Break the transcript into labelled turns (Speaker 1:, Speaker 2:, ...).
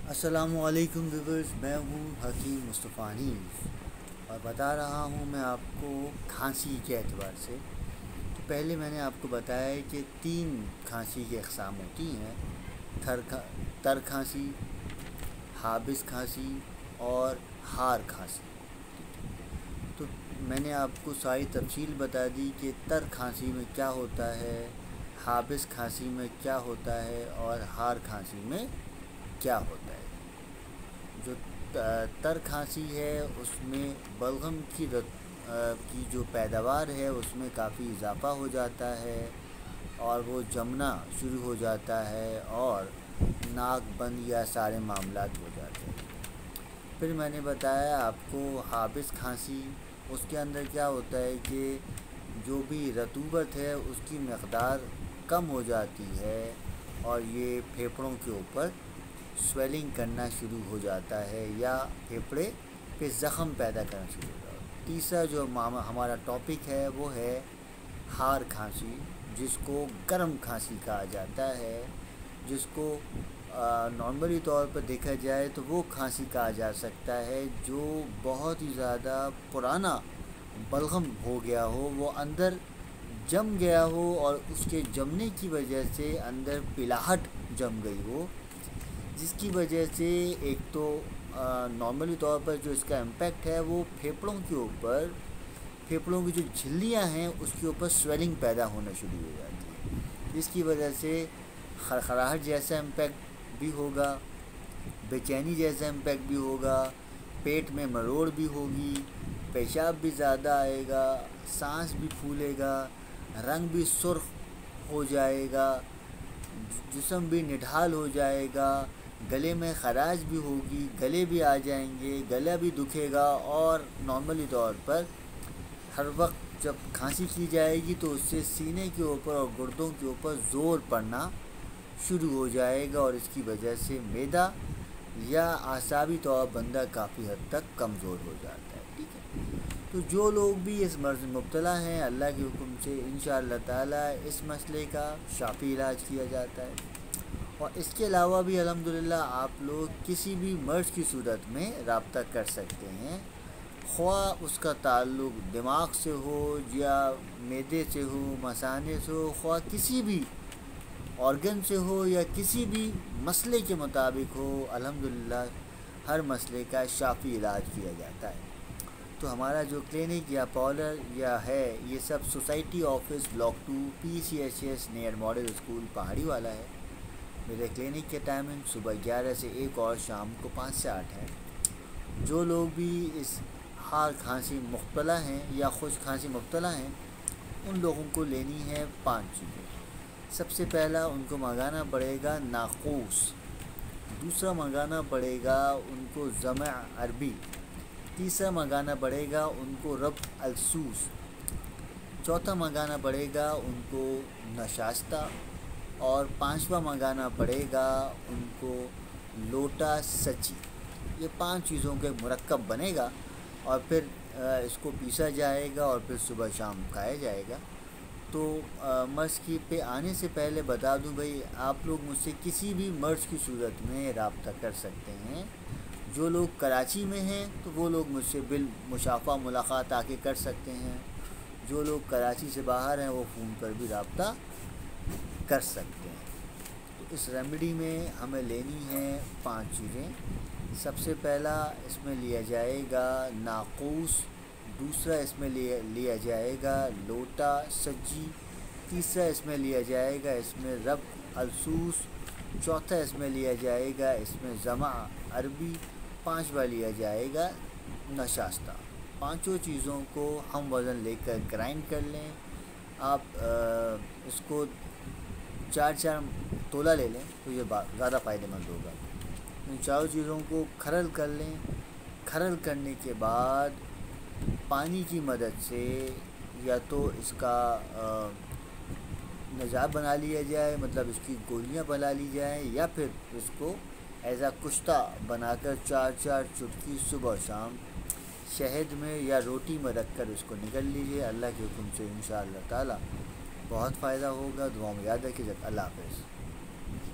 Speaker 1: السلام علیکم ویورز، میں ہوں حکیم مصطفیٰ حنیف اور بتا رہا ہوں میں آپ کو کھانسی کے اعتبار سے۔ تو پہلے میں نے آپ کو بتایا ہے کہ 3 کھانسی کی اقسام ہوتی ہیں: تر کھانسی، حابس کھانسی اور ہار کھانسی۔ تو میں نے آپ کو ساری تفصیل بتا دی کہ تر کھانسی میں کیا ہوتا ہے، حابس کھانسی میں کیا ہوتا ہے اور ہار کھانسی میں کیا ہوتا ہے۔ جو تر کھانسی ہے اس میں بلغم کی جو پیداوار ہے اس میں کافی اضافہ ہو جاتا ہے اور وہ جمنا شروع ہو جاتا ہے اور ناک بند یا سارے معاملات ہو جاتے ہیں۔ پھر میں نے بتایا آپ کو حابس کھانسی، اس کے اندر کیا ہوتا ہے کہ جو بھی رطوبت ہے اس کی مقدار کم ہو جاتی ہے اور یہ پھیپھڑوں کے اوپر سویلنگ کرنا شروع ہو جاتا ہے یا پھیپھڑے پہ زخم پیدا کرنا شروع ہو جاتا ہے۔ تیسرا جو ہمارا ٹاپک ہے وہ ہے ہار کھانسی، جس کو گرم کھانسی کہا جاتا ہے، جس کو نارملی طور پر دیکھا جائے تو وہ کھانسی کہا جا سکتا ہے جو بہت ہی زیادہ پرانا بلغم ہو گیا ہو، وہ اندر جم گیا ہو اور اس کے جمنے کی وجہ سے اندر پلاہٹ جم گئی ہو، جس کی وجہ سے ایک تو نارملی طور پر جو اس کا امپیکٹ ہے وہ پھیپھڑوں کے اوپر، پھیپھڑوں کی جو جھلیاں ہیں اس کے اوپر سویلنگ پیدا ہونا شروع ہو جاتی ہے، جس کی وجہ سے خرخراہٹ جیسا امپیکٹ بھی ہوگا، بے چینی جیسا امپیکٹ بھی ہوگا، پیٹ میں مروڑ بھی ہوگی، پیشاب بھی زیادہ آئے گا، سانس بھی پھولے گا، رنگ بھی سرخ ہو جائے گا، جسم بھی نڈھال ہو جائے گا، گلے میں خراش بھی ہوگی، گلے بھی آ جائیں گے، گلا بھی دکھے گا اور نارملی طور پر ہر وقت جب کھانسی کی جائے گی تو اس سے سینے کے اوپر اور گردوں کے اوپر زور پڑنا شروع ہو جائے گا اور اس کی وجہ سے معدہ یا اعصابی طور بندہ کافی حد تک کمزور ہو جاتا ہے۔ ٹھیک ہے، تو جو لوگ بھی اس مرض میں مبتلا ہیں، اللہ کے حکم سے انشاءاللہ تعالی اس مسئلے کا شافی علاج کیا جاتا ہے۔ اور اس کے علاوہ بھی الحمدللہ آپ لوگ کسی بھی مرض کی صورت میں رابطہ کر سکتے ہیں، خواہ اس کا تعلق دماغ سے ہو یا معدے سے ہو، مثانے سے ہو، خواہ کسی بھی آرگن سے ہو یا کسی بھی مسئلے کے مطابق ہو، الحمدللہ ہر مسئلے کا شافی علاج کیا جاتا ہے۔ تو ہمارا جو کلینک یا پارلر یا ہے یہ سب society office block 2 PCHS near model school پہاڑی والا ہے۔ میرے کلینک کے ٹائمنگ صبح 11 سے 1 اور شام کو 5 سے 8 ہے۔ جو لوگ بھی اس ہار کھانسی مبتلا ہیں یا خشک کھانسی مبتلا ہیں ان لوگوں کو لینی ہے 5 چیزیں۔ سب سے پہلا ان کو منگانا پڑے گا ناقوس، دوسرا منگانا پڑے گا ان کو زمع عربی، تیسرا منگانا پڑے گا ان کو رب السوس، چوتھا منگانا پڑے گا ان کو نشاستہ اور 5واں منگانا پڑے گا ان کو لوٹا سچی۔ یہ 5 چیزوں کے مرکب بنے گا اور پھر اس کو پیسا جائے گا اور پھر صبح شام کھایا جائے گا۔ تو مرض کی پہ آنے سے پہلے بتا دوں بھائی، آپ لوگ مجھ سے کسی بھی مرض کی صورت میں رابطہ کر سکتے ہیں۔ جو لوگ کراچی میں ہیں تو وہ لوگ مجھ سے بالمشافہ ملاقات آ کے کر سکتے ہیں، جو لوگ کراچی سے باہر ہیں وہ فون پر بھی رابطہ کر سکتے ہیں۔ تو اس ریمیڈی میں ہمیں لینی ہے 5 چیزیں۔ سب سے پہلا اس میں لیا جائے گا ناقوس، دوسرا اس میں لیا جائے گا لوٹا سجی، تیسرا اس میں لیا جائے گا اس میں رب السوس، چوتھا اس میں لیا جائے گا اس میں زمع عربی، 5واں لیا جائے گا نشاستہ۔ 5 چیزوں کو ہم وزن لے کر گرائنڈ کر لیں۔ آپ اس کو 4 تولہ لے لیں تو یہ زیادہ فائدہ مند ہوگا۔ ان 4 چیزوں کو کھرل کر لیں۔ کھرل کرنے کے بعد پانی کی مدد سے یا تو اس کا نجاب بنا لیا جائے، مطلب اس کی گولیاں بنا لی جائیں، یا پھر اس کو ایز اے کشتہ بنا کر 4 چٹکی صبح شام شہد میں یا روٹی میں رکھ کر اس کو نگل لیجیے۔ اللہ کے حکم سے انشاءاللہ تعالی بہت فائدہ ہوگا۔ دعاؤں میں یاد رکھیے۔ اللہ حافظ۔